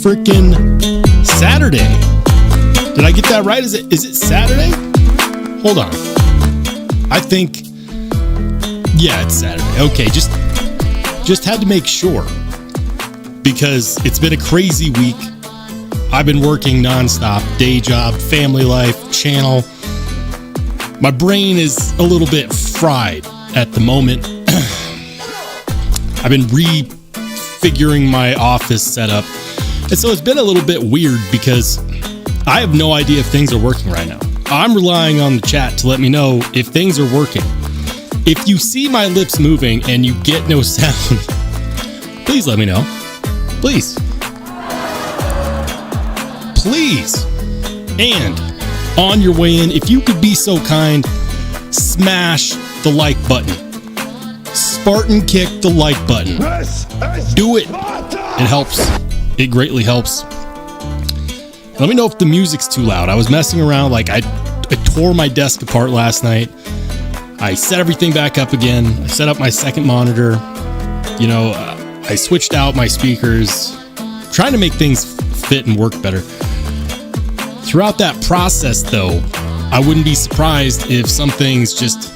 freaking Saturday. Did I get that right? Is it Saturday? Hold on. I think, yeah, it's Saturday. Okay, just had to make sure because it's been a crazy week. I've been working nonstop, day job, family life, channel. My brain is a little bit fried at the moment. I've been refiguring my office setup. And so it's been a little bit weird because I have no idea if things are working right now. I'm relying on the chat to let me know if things are working. If you see my lips moving and you get no sound, please let me know. Please. Please. And on your way in, if you could be so kind, smash the like button. Spartan kick the like button. Do it. It helps. It greatly helps. Let me know if the music's too loud. I was messing around. Like I tore my desk apart last night. I set everything back up again. I set up my second monitor. You know, I switched out my speakers, trying to make things fit and work better. Throughout that process, though, I wouldn't be surprised if some things just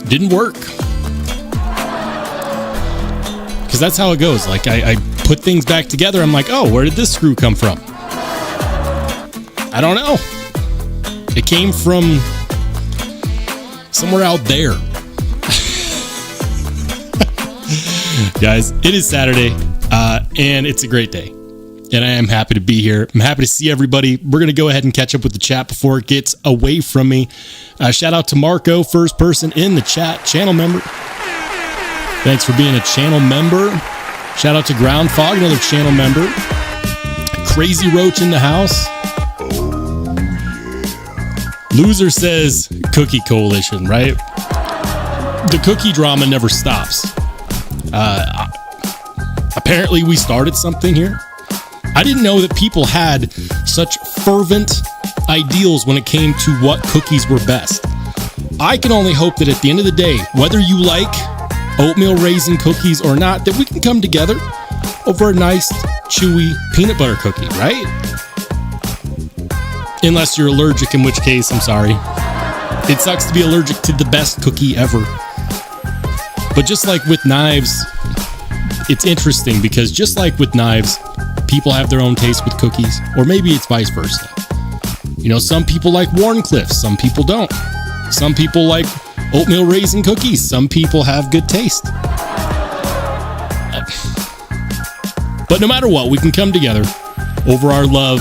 didn't work. Because that's how it goes. Like, I put things back together. I'm like, oh, where did this screw come from? I don't know. It came from somewhere out there. Guys, it is Saturday, and it's a great day. And I am happy to be here. I'm happy to see everybody. We're going to go ahead and catch up with the chat before it gets away from me. Shout out to Marco, first person in the chat, channel member. Thanks for being a channel member. Shout out to Ground Fog, another channel member. Crazy Roach in the house. Loser says Cookie Coalition, right? The cookie drama never stops. Apparently we started something here. I didn't know that people had such fervent ideals when it came to what cookies were best. I can only hope that at the end of the day, whether you like oatmeal raisin cookies or not, that we can come together over a nice, chewy peanut butter cookie, right? Unless you're allergic, in which case, I'm sorry. It sucks to be allergic to the best cookie ever. But just like with knives, it's interesting because just like with knives, people have their own taste with cookies, or maybe it's vice versa. You know, some people like Warncliffs, some people don't. Some people like oatmeal raisin cookies, some people have good taste. But no matter what, we can come together over our love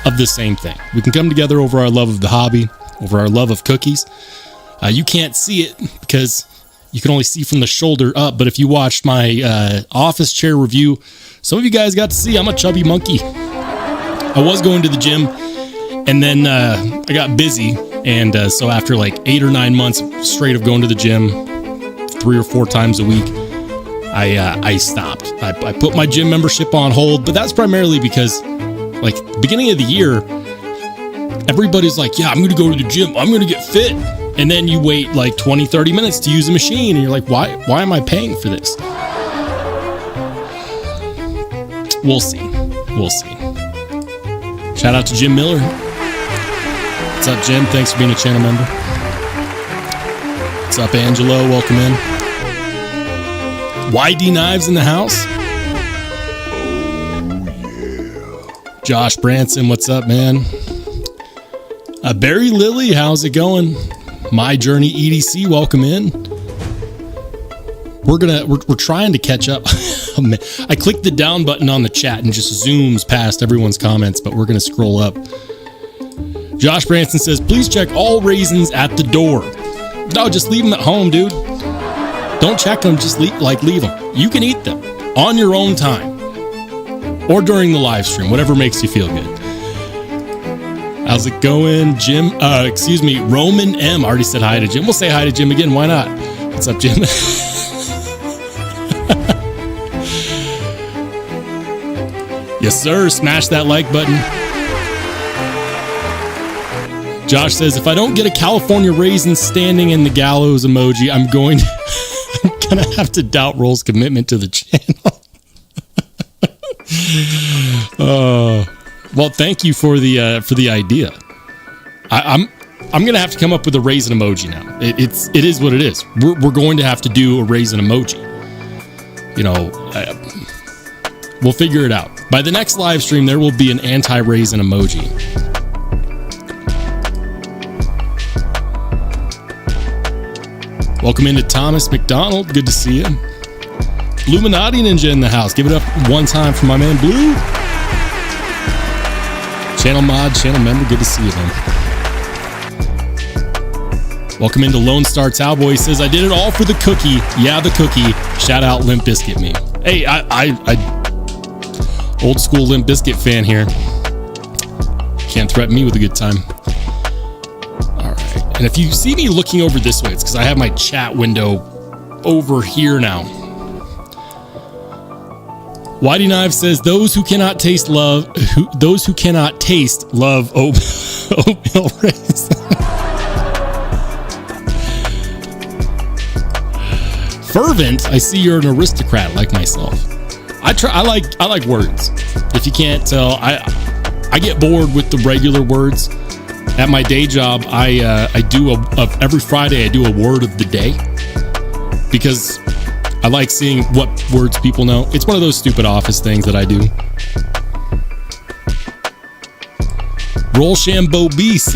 of the same thing. We can come together over our love of the hobby, over our love of cookies. You can't see it because you can only see from the shoulder up, but if you watched my office chair review, some of you guys got to see I'm a chubby monkey. I was going to the gym, and then I got busy, and so after like 8 or 9 months straight of going to the gym 3 or 4 times a week, I stopped. I put my gym membership on hold, but that's primarily because like beginning of the year, everybody's like, yeah, I'm going to go to the gym. I'm going to get fit. And then you wait like 20, 30 minutes to use a machine. And you're like, why am I paying for this? We'll see. We'll see. Shout out to Jim Miller. What's up, Jim? Thanks for being a channel member. What's up, Angelo? Welcome in. YD Knives in the house. Josh Branson, what's up, man? Barry Lilly, how's it going? My Journey EDC, welcome in. We're trying to catch up. I clicked the down button on the chat and just zooms past everyone's comments, but we're gonna scroll up. Josh Branson says, please check all raisins at the door. No, just leave them at home, dude. Don't check them, just leave them. You can eat them on your own time. Or during the live stream, whatever makes you feel good. How's it going, Jim? Roman M. already said hi to Jim. We'll say hi to Jim again. Why not? What's up, Jim? Yes, sir. Smash that like button. Josh says, if I don't get a California raisin standing in the gallows emoji, I'm going to have to doubt Roll's commitment to the channel. Well, thank you for the idea. I'm gonna have to come up with a raisin emoji now. It is what it is. We're going to have to do a raisin emoji. You know, we'll figure it out. By the next live stream, there will be an anti-raisin emoji. Welcome into Thomas McDonald. Good to see you. Illuminati Ninja in the house. Give it up one time for my man Blue. Channel mod, channel member. Good to see you, man. Welcome into Lone Star Cowboy. He says, I did it all for the cookie. Yeah, the cookie. Shout out Limp Bizkit me. Hey, I old school Limp Bizkit fan here. Can't threaten me with a good time. All right. And if you see me looking over this way, it's because I have my chat window over here now. Whitey Knives says, those who cannot taste love oatmeal raisin. Fervent, I see you're an aristocrat like myself. I like words. If you can't tell, I get bored with the regular words. At my day job, I do every Friday I do a word of the day because I like seeing what words people know. It's one of those stupid office things that I do. Rollshambo beast.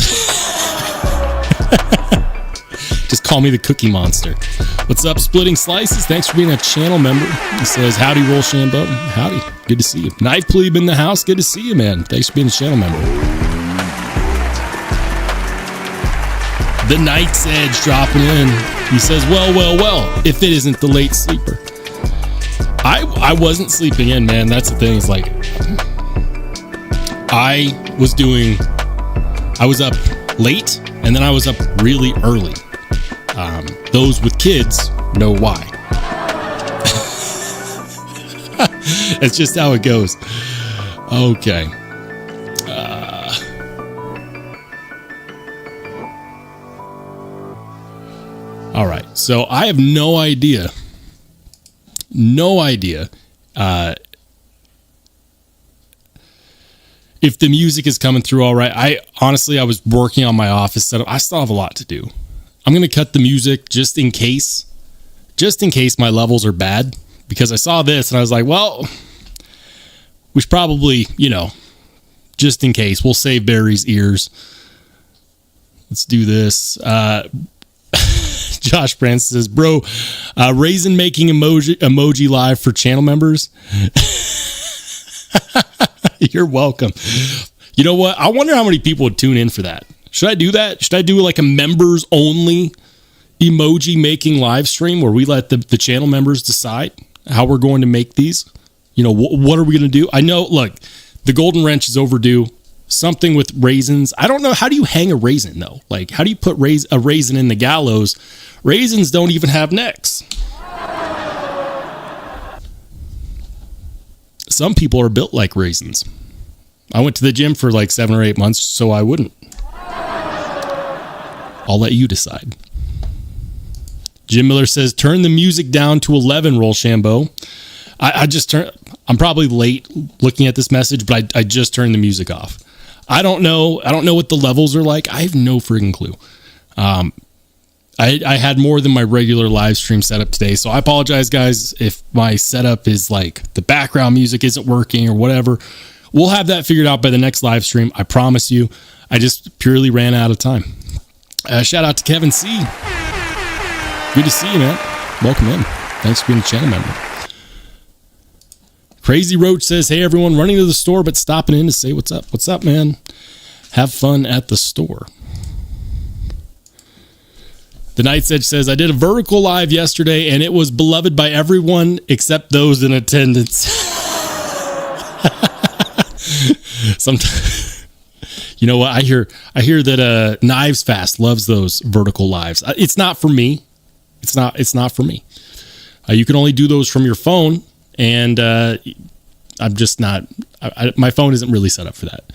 Just call me the Cookie Monster. What's up, Splitting Slices? Thanks for being a channel member. He says, howdy, Rollshambo. Howdy. Good to see you. Knife Plebe in the house. Good to see you, man. Thanks for being a channel member. The Night's Edge dropping in. He says, well, if it isn't the late sleeper. I wasn't sleeping in, man. That's the thing. It's like, I was up late, and then I was up really early. Those with kids know why. It's just how it goes. Okay. All right. So I have no idea if the music is coming through all right. I was working on my office setup. I still have a lot to do. I'm going to cut the music just in case my levels are bad, because I saw this and I was like, well, we should probably, just in case, we'll save Barry's ears. Let's do this. Josh Francis says, bro, raisin making emoji live for channel members. You're welcome. You know what? I wonder how many people would tune in for that. Should I do that? Should I do like a members only emoji making live stream where we let the channel members decide how we're going to make these? What are we going to do? I know, look, the golden wrench is overdue. Something with raisins. I don't know. How do you hang a raisin though? Like, how do you put a raisin in the gallows? Raisins don't even have necks. Some people are built like raisins. I went to the gym for like 7 or 8 months, so I wouldn't. I'll let you decide. Jim Miller says, turn the music down to 11, Rollshambo. I'm probably late looking at this message, but I just turned the music off. I don't know what the levels are like. I have no friggin' clue. I had more than my regular live stream setup today, so I apologize, guys, if my setup is like the background music isn't working or whatever. We'll have that figured out by the next live stream. I promise you. I just purely ran out of time. Shout out to Kevin C. Good to see you, man. Welcome in. Thanks for being a channel member. Crazy Roach says, hey, everyone, running to the store, but stopping in to say what's up. What's up, man? Have fun at the store. The Night's Edge says, I did a vertical live yesterday, and it was beloved by everyone except those in attendance. Sometimes, you know what? I hear that Knives Fast loves those vertical lives. It's not for me. It's not for me. You can only do those from your phone, and I'm just not. My phone isn't really set up for that.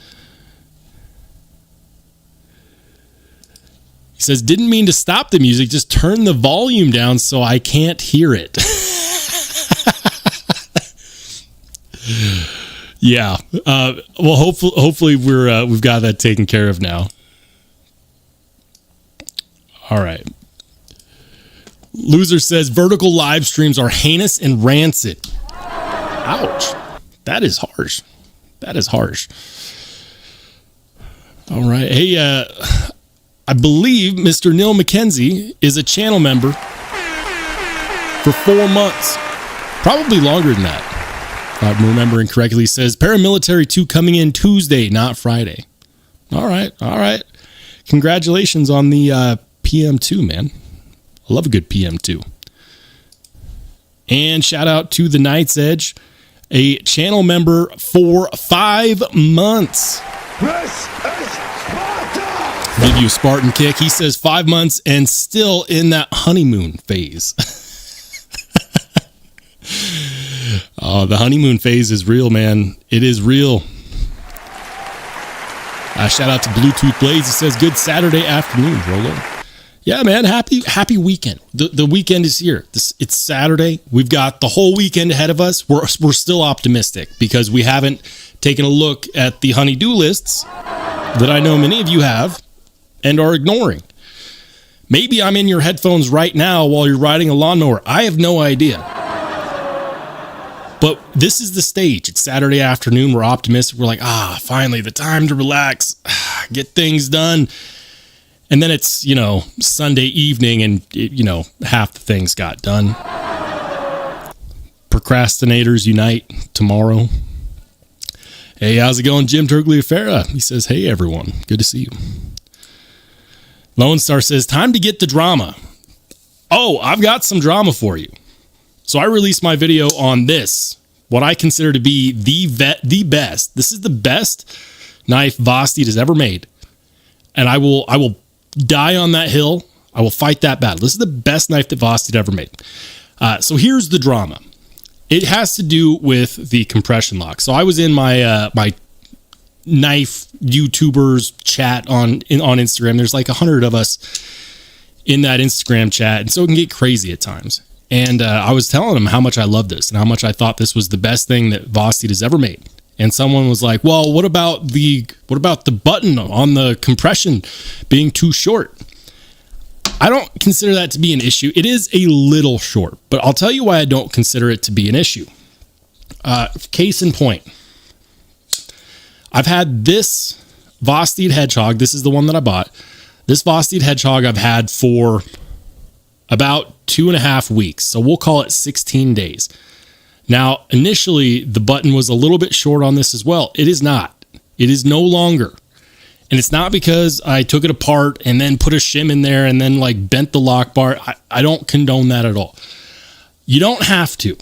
He says, didn't mean to stop the music, just turn the volume down so I can't hear it. Yeah. Well, hopefully we've got that taken care of now. All right. Loser says vertical live streams are heinous and rancid. Ouch. That is harsh. That is harsh. All right. Hey, I believe Mr. Neil McKenzie is a channel member for 4 months. Probably longer than that. If I'm remembering correctly. He says Paramilitary 2 coming in Tuesday, not Friday. All right. All right. Congratulations on the PM2, man. I love a good PM2. And shout out to the Night's Edge, a channel member for 5 months. Give you a Spartan kick. He says 5 months and still in that honeymoon phase. Oh, the honeymoon phase is real, man. It is real. Shout out to Bluetooth Blades. He says, good Saturday afternoon, Rolo. Yeah, man. Happy weekend. The weekend is here. It's Saturday. We've got the whole weekend ahead of us. We're still optimistic because we haven't taken a look at the honey-do lists that I know many of you have and are ignoring. Maybe I'm in your headphones right now while you're riding a lawnmower. I have no idea. But this is the stage. It's Saturday afternoon. We're optimistic. We're like, finally, the time to relax, get things done. And then it's, Sunday evening and, half the things got done. Procrastinators unite tomorrow. Hey, how's it going, Jim Turgliafera? He says, hey, everyone. Good to see you. Lone Star says, time to get the drama. Oh, I've got some drama for you. So I released my video on this, what I consider to be the best. This is the best knife Vosteed has ever made. And I will die on that hill. I will fight that battle. This is the best knife that Vosteed ever made. So here's the drama. It has to do with the compression lock. So I was in my my knife YouTubers chat on Instagram. There's like 100 of us in that Instagram chat, and so it can get crazy at times. And I was telling them how much I love this and how much I thought this was the best thing that Vosteed has ever made. And someone was like, well, what about the button on the compression being too short? I don't consider that to be an issue. It is a little short, but I'll tell you why I don't consider it to be an issue. Case in point, I've had this Vosteed Hedgehog. This is the one that I bought. This Vosteed Hedgehog I've had for about 2.5 weeks. So we'll call it 16 days. Now, initially, the button was a little bit short on this as well. It is not. It is no longer. And it's not because I took it apart and then put a shim in there and then bent the lock bar. I don't condone that at all. You don't have to.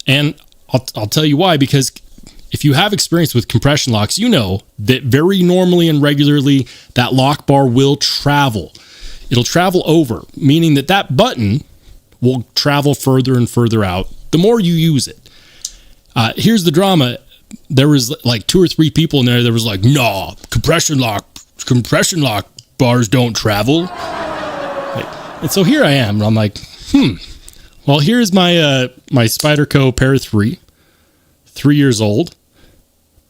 And I'll tell you why, because if you have experience with compression locks, you know that very normally and regularly that lock bar will travel. It'll travel over, meaning that button will travel further and further out the more you use it. Here's the drama. There was 2 or 3 people in there that was like, nah, compression lock bars don't travel. And so here I am. And I'm like, well, here's my my Spyderco Pair 3 years old.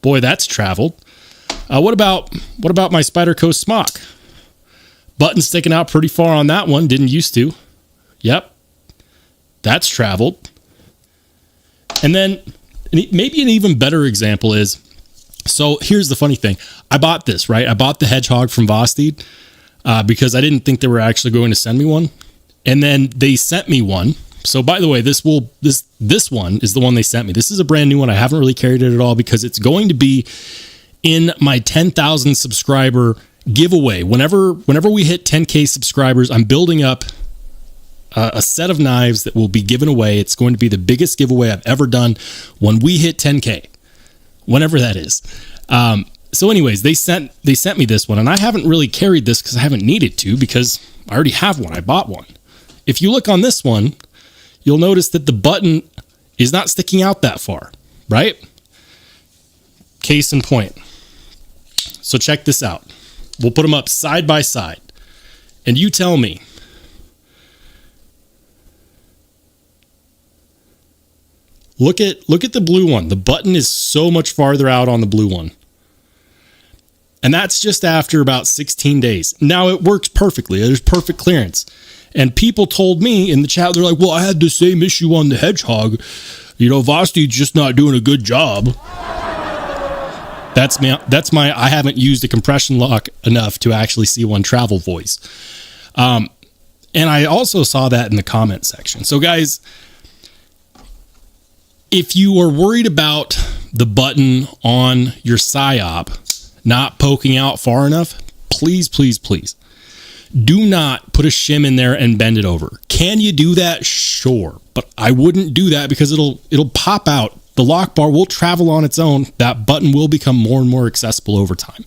Boy, that's traveled. What about my Spyderco Smock? Button sticking out pretty far on that one. Didn't used to. Yep. That's traveled. And then maybe an even better example is, so here's the funny thing. I bought this, right? I bought the Hedgehog from Vosteed because I didn't think they were actually going to send me one. And then they sent me one. So by the way, this one is the one they sent me. This is a brand new one. I haven't really carried it at all because it's going to be in my 10,000 subscriber giveaway. Whenever we hit 10K subscribers, I'm building up a set of knives that will be given away. It's going to be the biggest giveaway I've ever done when we hit 10K, whenever that is. So anyways, they sent me this one, and I haven't really carried this because I haven't needed to because I already have one. I bought one. If you look on this one, you'll notice that the button is not sticking out that far, right? Case in point. So check this out. We'll put them up side by side, and you tell me, Look at the blue one. The button is so much farther out on the blue one. And that's just after about 16 days. Now it works perfectly. There's perfect clearance. And people told me in the chat, they're like, well, I had the same issue on the Hedgehog. You know, Vosti's just not doing a good job. That's my, I haven't used a compression lock enough to actually see one travel voice. And I also saw that in the comment section. So guys, if you are worried about the button on your PSYOP not poking out far enough, please, please, please do not put a shim in there and bend it over. Can you do that? Sure. But I wouldn't do that because it'll pop out. The lock bar will travel on its own. That button will become more and more accessible over time.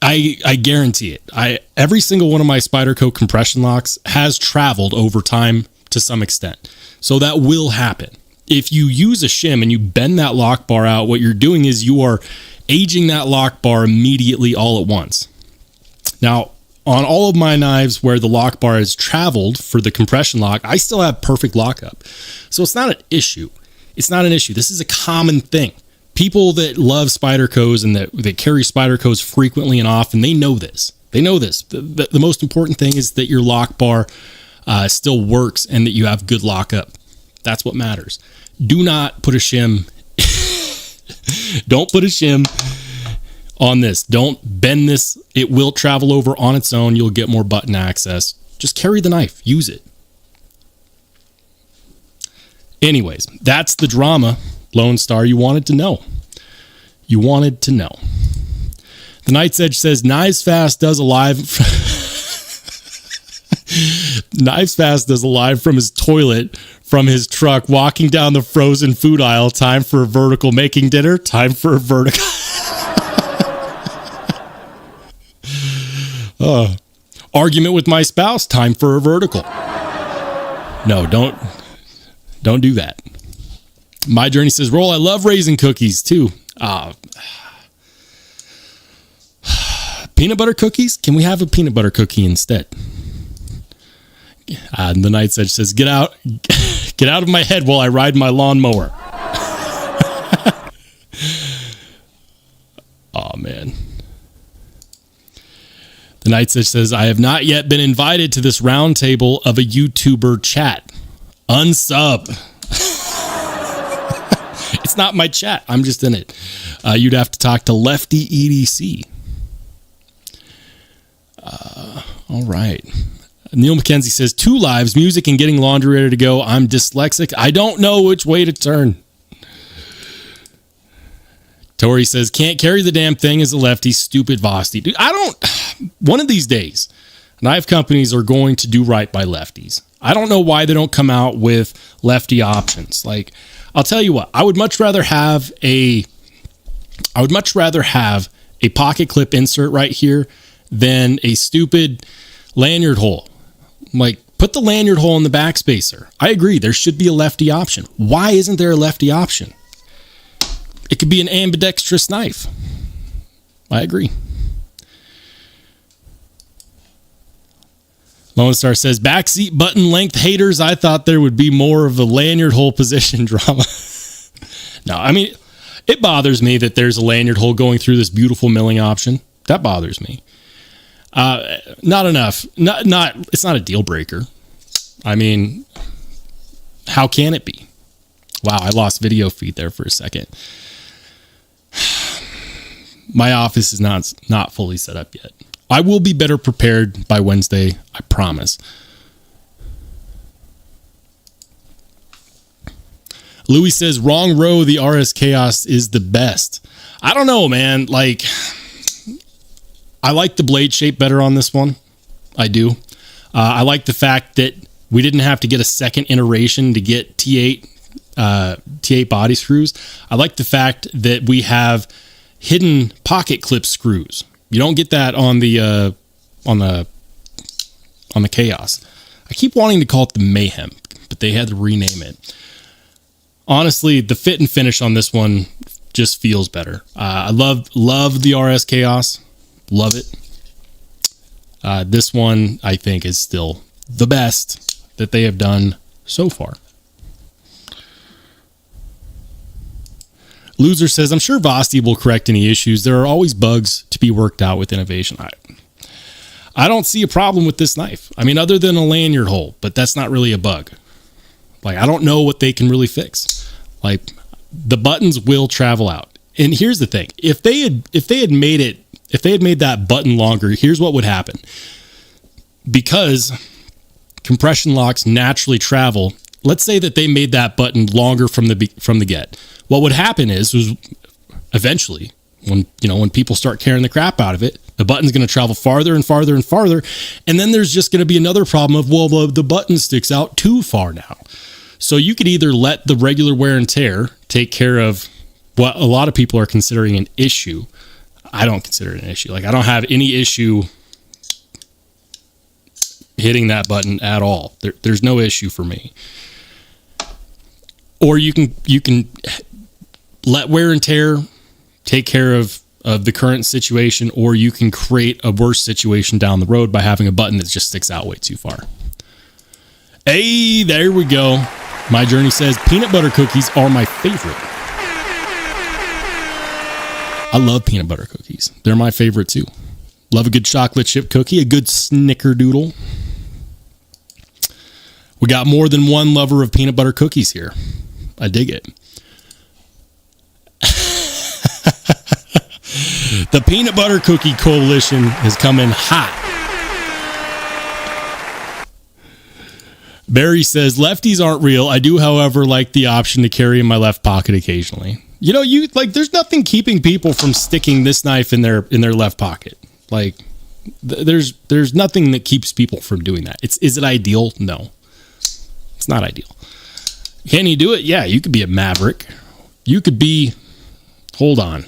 I guarantee it. Every single one of my Spyderco compression locks has traveled over time to some extent. So that will happen. If you use a shim and you bend that lock bar out, what you're doing is you are aging that lock bar immediately all at once. Now, on all of my knives where the lock bar has traveled for the compression lock, I still have perfect lockup. So it's not an issue. It's not an issue. This is a common thing. People that love Spydercos and that carry Spydercos frequently and often, they know this. They know this. The most important thing is that your lock bar still works and that you have good lockup. That's what matters. Do not put a shim. Don't put a shim on this. Don't bend this. It will travel over on its own. You'll get more button access. Just carry the knife. Use it. Anyways, that's the drama, Lone Star. You wanted to know. You wanted to know. The Night's Edge says, Knives Fast does a live... Knives Fast does a live from his toilet, from his truck, walking down the frozen food aisle. Time for a vertical. Making dinner. Time for a vertical. Argument with my spouse. Time for a vertical. No, don't do that. My Journey says, Roll, I love raisin cookies too. Peanut butter cookies? Can we have a peanut butter cookie instead? And the Night's Edge says, get out of my head while I ride my lawnmower. Oh, man. The Night's Edge says, I have not yet been invited to this roundtable of a YouTuber chat. Unsub. It's not my chat. I'm just in it. You'd have to talk to Lefty EDC. All right. Neil McKenzie says, 2 lives, music and getting laundry ready to go. I'm dyslexic. I don't know which way to turn. Tori says, can't carry the damn thing as a lefty. Stupid Vosti. Dude, one of these days, knife companies are going to do right by lefties. I don't know why they don't come out with lefty options. Like, I'll tell you what, I would much rather have a pocket clip insert right here than a stupid lanyard hole. Like, put the lanyard hole in the backspacer. I agree, there should be a lefty option. Why isn't there a lefty option? It could be an ambidextrous knife. I agree. Lone Star says, backseat button length haters. I thought there would be more of a lanyard hole position drama. No, I mean, it bothers me that there's a lanyard hole going through this beautiful milling option. That bothers me. Not enough. It's not a deal breaker. I mean, how can it be? Wow, I lost video feed there for a second. My office is not fully set up yet. I will be better prepared by Wednesday, I promise. Louis says, wrong row, the RS Chaos is the best. I don't know, man. Like, I like the blade shape better on this one. I do. I like the fact that we didn't have to get a second iteration to get T8 body screws. I like the fact that we have hidden pocket clip screws. You don't get that on the Chaos. I keep wanting to call it the Mayhem, but they had to rename it. Honestly, the fit and finish on this one just feels better. I love the RS Chaos. Love it. This one, I think, is still the best that they have done so far. Loser says, I'm sure Vosti will correct any issues. There are always bugs to be worked out with innovation. I don't see a problem with this knife. I mean, other than a lanyard hole, but that's not really a bug. Like, I don't know what they can really fix. Like, the buttons will travel out. And here's the thing. If they had made that button longer, here's what would happen. Because compression locks naturally travel, let's say that they made that button longer from the get. What would happen is eventually, when people start carrying the crap out of it, the button's going to travel farther and farther and farther, and then there's just going to be another problem of, well, the button sticks out too far now. So you could either let the regular wear and tear take care of what a lot of people are considering an issue. I don't consider it an issue. Like, I don't have any issue hitting that button at all. There's no issue for me. Or you can let wear and tear take care of the current situation, or you can create a worse situation down the road by having a button that just sticks out way too far. Hey, there we go. My Journey says, peanut butter cookies are my favorite. I love peanut butter cookies. They're my favorite too. Love a good chocolate chip cookie, a good snickerdoodle. We got more than one lover of peanut butter cookies here. I dig it. The Peanut Butter Cookie Coalition is coming hot. Barry says, lefties aren't real. I do, however, like the option to carry in my left pocket occasionally. There's nothing keeping people from sticking this knife in their left pocket. Like, there's nothing that keeps people from doing that. Is it ideal? No. It's not ideal. Can you do it? Yeah, you could be a maverick. You could be... Hold on.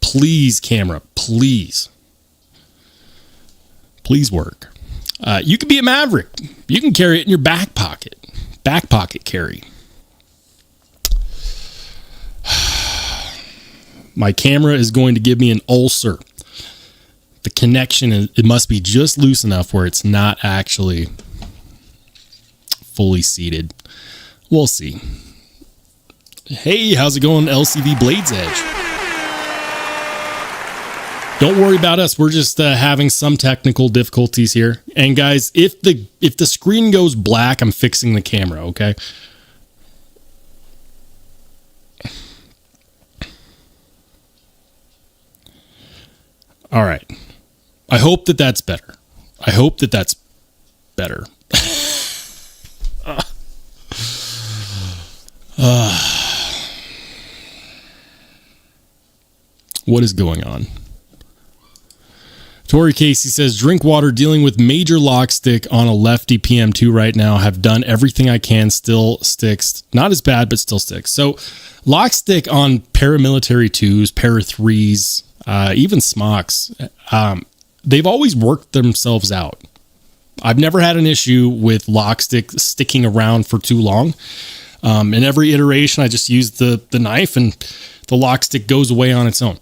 Please, camera. Please. Please work. You could be a maverick. You can carry it in your back pocket. Back pocket carry. My camera is going to give me an ulcer. The connection, it must be just loose enough where it's not actually fully seated. We'll see. Hey, how's it going, LCV Blades Edge? Don't worry about us. We're just having some technical difficulties here. And guys, if the screen goes black, I'm fixing the camera, okay? All right. I hope that that's better. I hope that that's better. What is going on? Tori Casey says, drink water, dealing with major lock stick on a lefty PM2 right now. Have done everything I can, still sticks. Not as bad, but still sticks. So lock stick on paramilitary 2s, para 3s, even smocks, they've always worked themselves out. I've never had an issue with lock stick sticking around for too long. In every iteration, I just use the knife and the lock stick goes away on its own.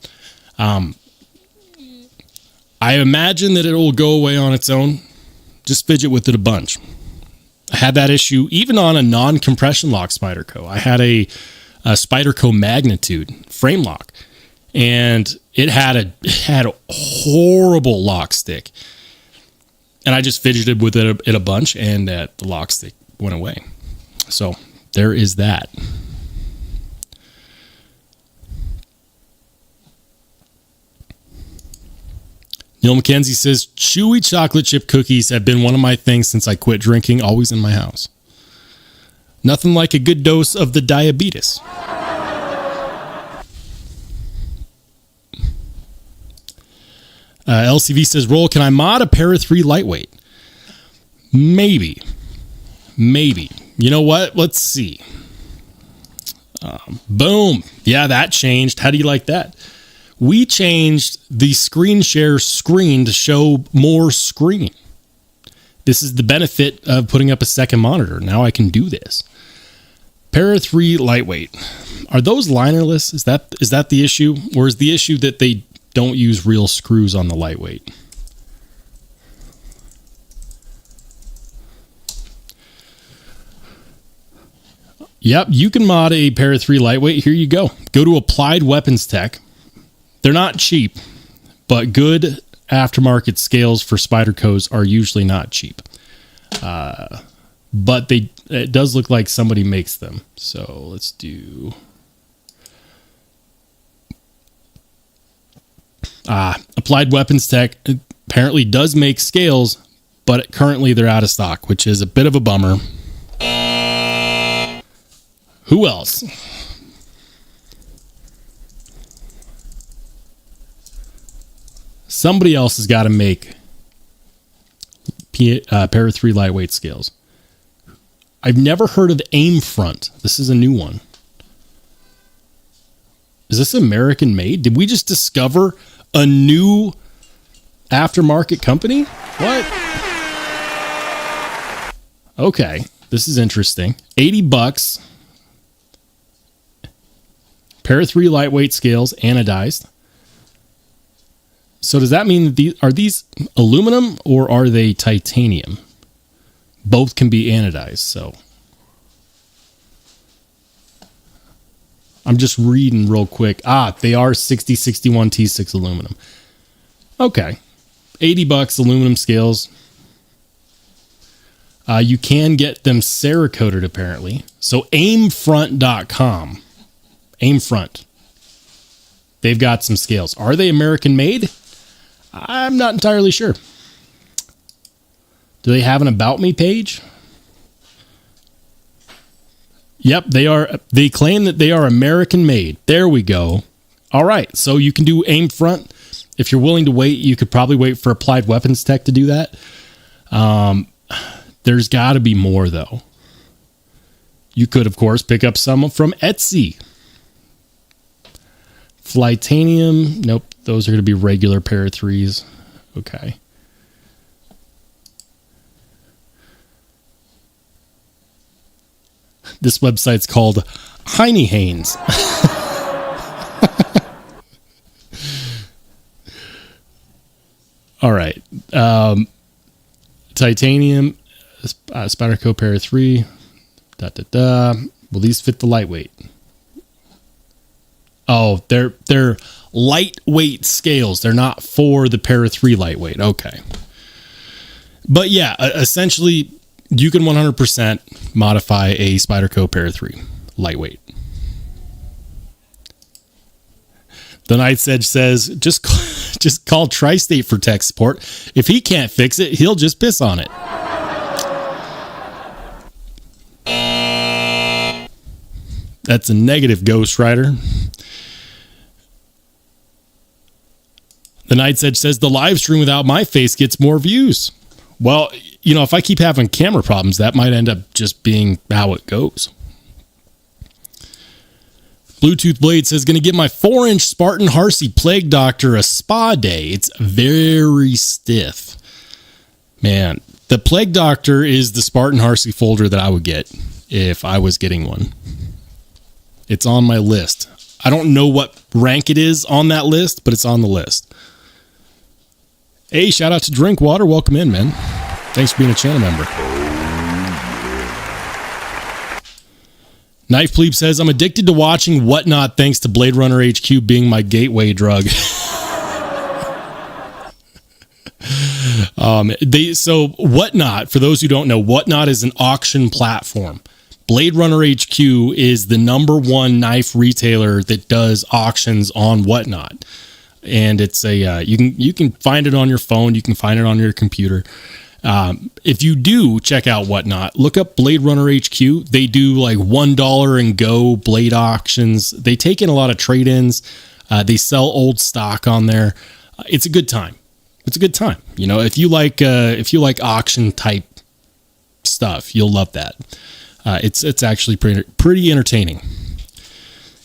I imagine that it will go away on its own. Just fidget with it a bunch. I had that issue even on a non-compression lock Spyderco. I had a Spyderco Magnitude frame lock, and it had a horrible lock stick. And I just fidgeted with it a bunch, and the lock stick went away. So there is that. Neil McKenzie says, chewy chocolate chip cookies have been one of my things since I quit drinking, always in my house. Nothing like a good dose of the diabetes. LCV says, Roll, can I mod a para 3 lightweight? Maybe. You know what? Let's see. Boom. Yeah, that changed. How do you like that? We changed the screen share screen to show more screen. This is the benefit of putting up a second monitor. Now I can do this. Para 3 lightweight. Are those linerless? Is that the issue? Or is the issue that they don't use real screws on the lightweight? Yep, you can mod a Para 3 lightweight. Here you go. Go to Applied Weapons Tech. They're not cheap, but good aftermarket scales for Spydercos are usually not cheap. But it does look like somebody makes them. So let's do... Applied Weapons Tech apparently does make scales, but currently they're out of stock, which is a bit of a bummer. Who else? Somebody else has got to make Para 3 lightweight scales. I've never heard of Aim Front. This is a new one. Is this American made? Did we just discover a new aftermarket company? What? Okay, this is interesting. $80. Para 3 lightweight scales, anodized. So does that mean are these aluminum or are they titanium? Both can be anodized, so. I'm just reading real quick. They are 6061 T6 aluminum. Okay. $80 aluminum scales. You can get them Cerakoted apparently. So aimfront.com. Aimfront. They've got some scales. Are they American made? I'm not entirely sure. Do they have an About Me page? Yep, they are. They claim that they are American made. There we go. All right, so you can do Aim Front. If you're willing to wait, you could probably wait for Applied Weapons Tech to do that. There's got to be more, though. You could, of course, pick up some from Etsy. Flytanium. Nope, those are going to be regular Para 3s. Okay. This website's called Heine Haynes. All right. Titanium, Spyderco Para 3. Will these fit the lightweight? Oh, they're lightweight scales. They're not for the Para 3 lightweight. Okay. But yeah, essentially, you can 100% modify a Spyderco Para 3 lightweight. The Night's Edge says, just call Tri-State for tech support. If he can't fix it, he'll just piss on it. That's a negative, Ghost Rider. The Night's Edge says, the live stream without my face gets more views. Well, you know, if I keep having camera problems, that might end up just being how it goes. Bluetooth Blade says, going to give my 4-inch Spartan Harsey Plague Doctor a spa day. It's very stiff. Man, the Plague Doctor is the Spartan Harsey folder that I would get if I was getting one. It's on my list. I don't know what rank it is on that list, but it's on the list. Hey, shout out to Drinkwater. Welcome in, man. Thanks for being a channel member. Knife Pleeb says, I'm addicted to watching Whatnot thanks to Blade Runner HQ being my gateway drug. So Whatnot, for those who don't know, Whatnot is an auction platform. Blade Runner HQ is the #1 knife retailer that does auctions on Whatnot. And it's a you can find it on your phone, you can find it on your computer. If you do check out Whatnot, look up Blade Runner HQ. They do like $1 and go blade auctions. They take in a lot of trade-ins. They sell old stock on there. It's a good time. It's a good time. You know, if you like auction type stuff, you'll love that. It's actually pretty entertaining.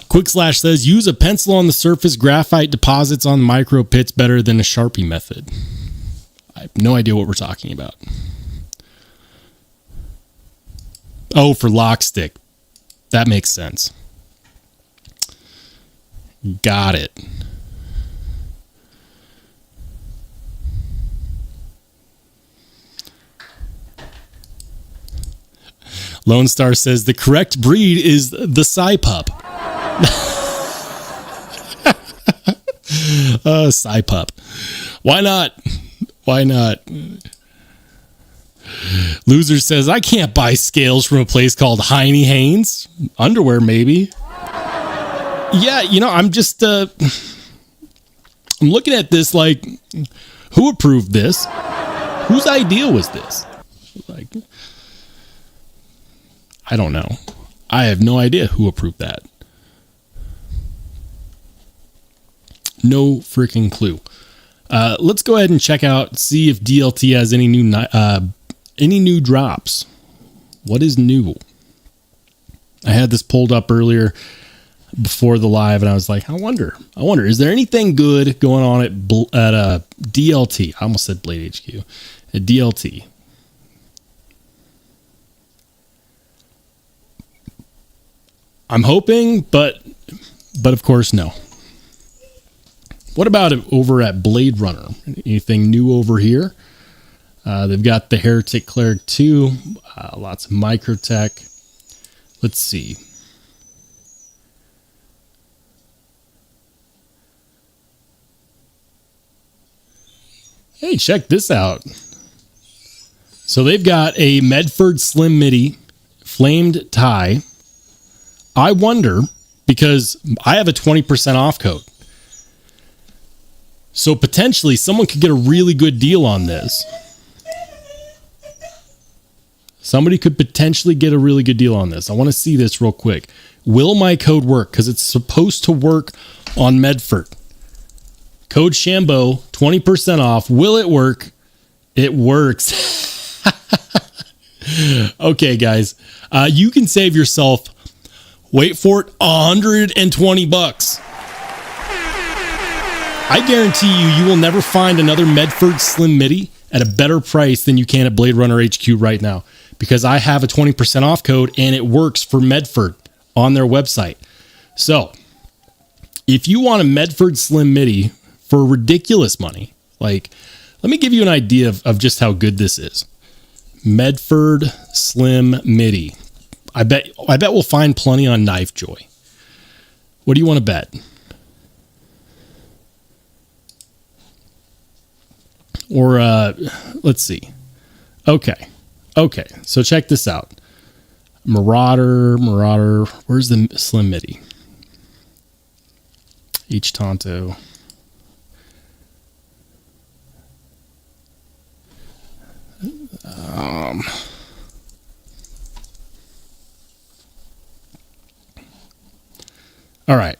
Quick Slash says, use a pencil on the surface, graphite deposits on micro pits better than a Sharpie method. I have no idea what we're talking about. Oh, for lock stick. That makes sense. Got it. Lone Star says the correct breed is the Cy Pup. Cy Pup. Why not? Why not? Loser says, I can't buy scales from a place called Heine Haynes. Underwear, maybe. Yeah, I'm just, I'm looking at this like, who approved this? Whose idea was this? Like, I don't know. I have no idea who approved that. No freaking clue. Let's go ahead and check out, see if DLT has any new drops. What is new? I had this pulled up earlier before the live, and I was like, I wonder, is there anything good going on at DLT? I almost said Blade HQ. At DLT. I'm hoping, but of course, no. What about it over at Blade Runner? Anything new over here? They've got the Heretic Cleric 2, lots of microtech. Let's see. Hey, check this out. So they've got a Medford Slim MIDI flamed tie. I wonder, because I have a 20% off code. So potentially someone could get a really good deal on this. Somebody could potentially get a really good deal on this. I want to see this real quick. Will my code work? Because it's supposed to work on Medford. Code Shambo, 20% off. Will it work? It works. Okay, guys. You can save yourself, wait for it, $120. I guarantee you will never find another Medford Slim MIDI at a better price than you can at Blade Runner HQ right now, because I have a 20% off code and it works for Medford on their website. So if you want a Medford Slim MIDI for ridiculous money, like, let me give you an idea of just how good this is. Medford Slim MIDI. I bet we'll find plenty on Knife Joy. What do you want to bet? Or, let's see. Okay. So check this out. Marauder. Where's the Slim MIDI? H Tonto. All right.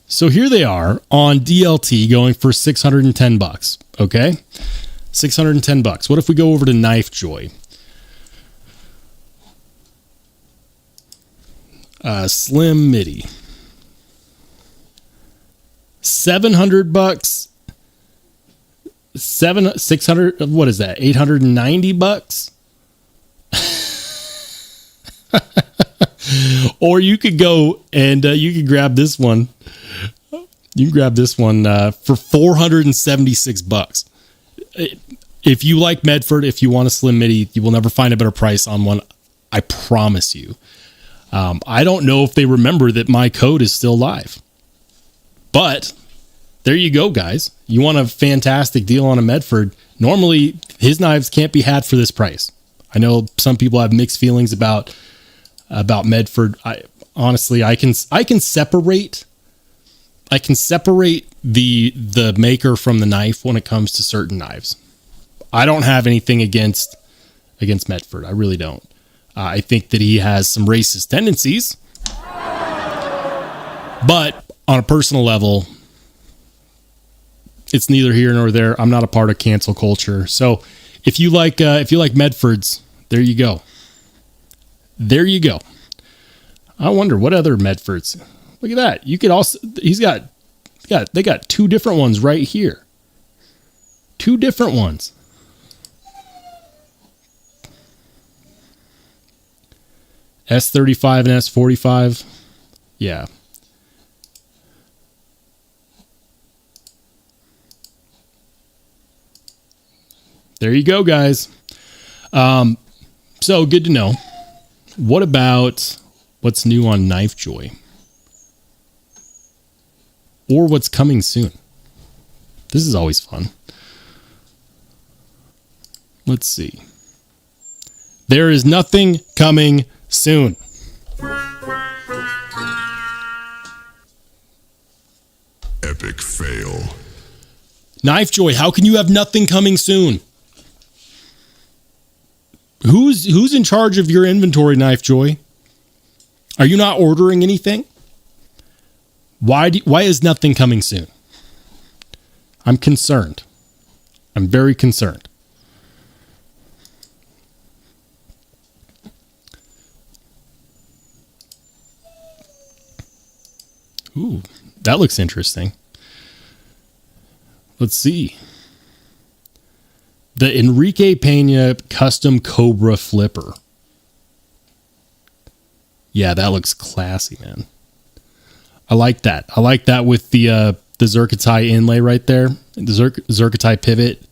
So here they are on DLT going for $610. Okay. $610. What if we go over to Knife Joy? Slim MIDI. $700. 600. What is that? $890. Or you could go and you could grab this one. You can grab this one for $476. If you like Medford, if you want a Slim MIDI, you will never find a better price on one. I promise you. I don't know if they remember that my code is still live, but there you go, guys. You want a fantastic deal on a Medford. Normally his knives can't be had for this price. I know some people have mixed feelings about Medford. Honestly, I can separate the maker from the knife when it comes to certain knives. I don't have anything against Medford. I really don't. I think that he has some racist tendencies, but on a personal level, it's neither here nor there. I'm not a part of cancel culture. So if you like Medfords, there you go. There you go. I wonder what other Medfords. Look at that. You could also, they got two different ones right here. Two different ones. S35 and S45. Yeah. There you go, guys. So good to know. What about what's new on Knife Joy? Or what's coming soon? This is always fun. Let's see. There is nothing coming soon. Epic fail. Knife Joy, how can you have nothing coming soon? Who's in charge of your inventory, Knife Joy? Are you not ordering anything? Why is nothing coming soon? I'm concerned. I'm very concerned. Ooh, that looks interesting. Let's see. The Enrique Pena custom Cobra flipper. Yeah, that looks classy, man. I like that. I like that with the Zerkatai inlay right there. The Zerkatai pivot.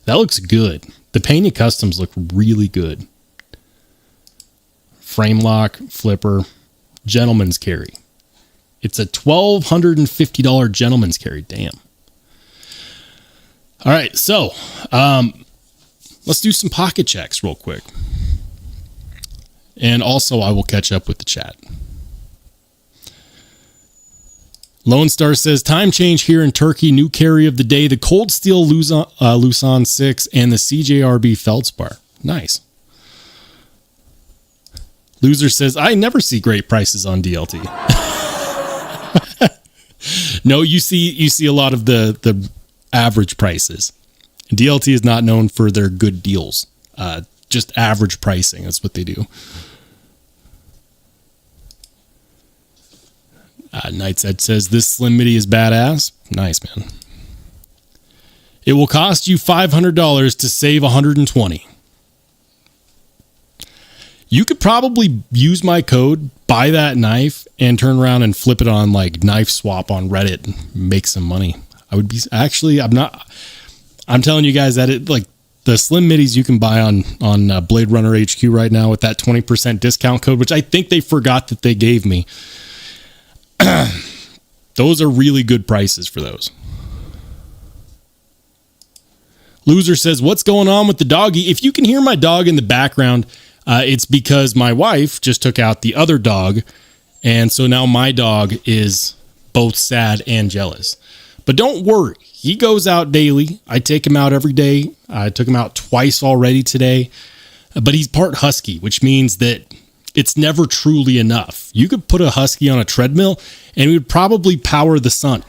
That looks good. The Pena customs look really good. Frame lock, flipper, gentleman's carry. It's a $1,250 gentleman's carry. Damn. All right, so let's do some pocket checks real quick. And also, I will catch up with the chat. Lone Star says, time change here in Turkey. New carry of the day, the Cold Steel Lusan 6 and the CJRB Feldspar. Nice. Loser says, I never see great prices on DLT. No, you see a lot of the average prices. DLT is not known for their good deals. Just average pricing. That's what they do. Knight's Edge says, this Slim MIDI is badass. Nice, man. It will cost you $500 to save $120. You could probably use my code, buy that knife, and turn around and flip it on like Knife Swap on Reddit and make some money. I would be I'm telling you guys that it, like, the Slim Midis you can buy on Blade Runner HQ right now with that 20% discount code, which I think they forgot that they gave me. Those are really good prices for those. Loser says, what's going on with the doggy? If you can hear my dog in the background, it's because my wife just took out the other dog. And so now my dog is both sad and jealous. But don't worry. He goes out daily. I take him out every day. I took him out twice already today. But he's part husky, which means that it's never truly enough. You could put a husky on a treadmill and it would probably power the sun.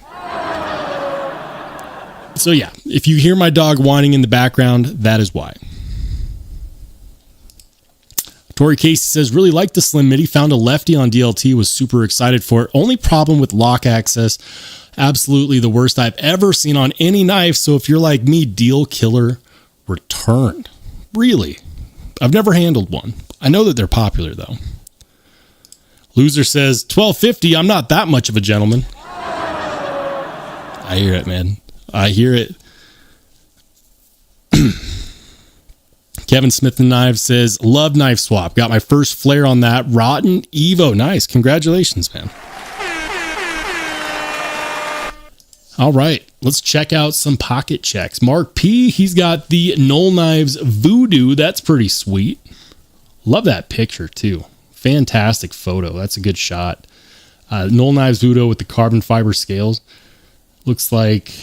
So yeah, if you hear my dog whining in the background, that is why. Tori Casey says, really like the Slim MIDI. Found a lefty on DLT. Was super excited for it. Only problem with lock access. Absolutely the worst I've ever seen on any knife. So if you're like me, deal killer, returned. Really? I've never handled one. I know that they're popular though. Loser says, $1,250. I'm not that much of a gentleman. I hear it, man. I hear it. Kevin Smith and Knives says, love Knife Swap. Got my first flare on that. Rotten Evo. Nice. Congratulations, man. All right. Let's check out some pocket checks. Mark P, he's got the Knoll Knives Voodoo. That's pretty sweet. Love that picture, too. Fantastic photo. That's a good shot. Knoll Knives Voodoo with the carbon fiber scales. Looks like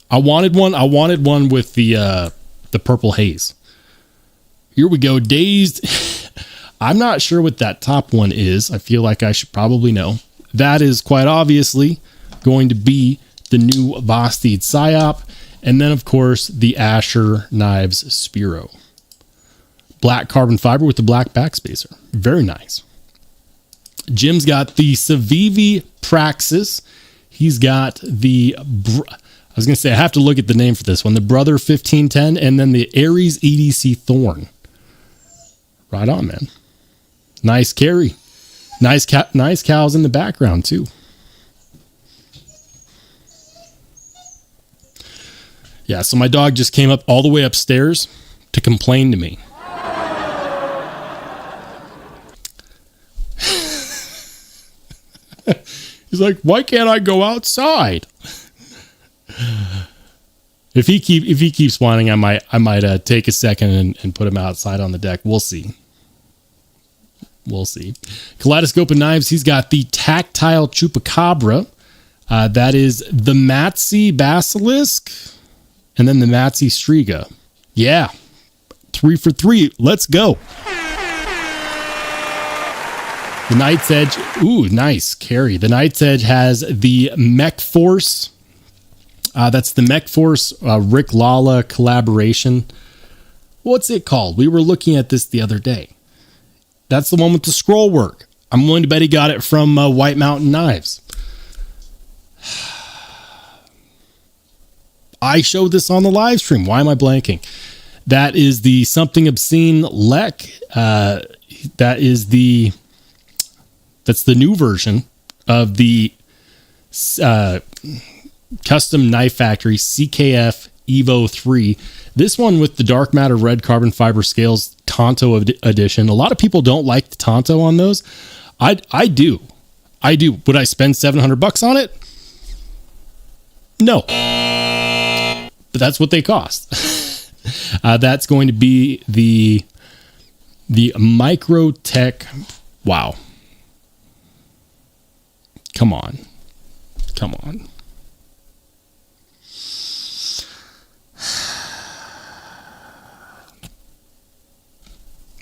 I wanted one. I wanted one with the purple haze. Here we go. Dazed. I'm not sure what that top one is. I feel like I should probably know. That is quite obviously going to be the new Vosteed Psyop. And then, of course, the Asher Knives Spiro. Black carbon fiber with the black backspacer. Very nice. Jim's got the Civivi Praxis. He's got the, I was going to say, I have to look at the name for this one. The Brother 1510 and then the Ares EDC Thorn. Right on, man. Nice carry. Nice cows in the background, too. Yeah, so my dog just came up all the way upstairs to complain to me. He's like, why can't I go outside? If he keeps whining, I might take a second and put him outside on the deck. We'll see. Kaleidoscope Knives. He's got the tactile chupacabra. That is the Matzi Basilisk, and then the Matzi Striga. Yeah, 3 for 3. Let's go. The Knight's Edge. Ooh, nice carry. The Knight's Edge has the Mech Force. That's the Mech Force Rick Lala collaboration. What's it called? We were looking at this the other day. That's the one with the scroll work. I'm willing to bet he got it from White Mountain Knives. I showed this on the live stream. Why am I blanking? That is the Something Obscene Lek. That's the new version of the Custom Knife Factory CKF Evo 3. This one with the dark matter red carbon fiber scales Tonto edition. A lot of people don't like the Tonto on those. I do. Would I spend $700 on it? No. But that's what they cost. That's going to be the microtech. Wow. Come on.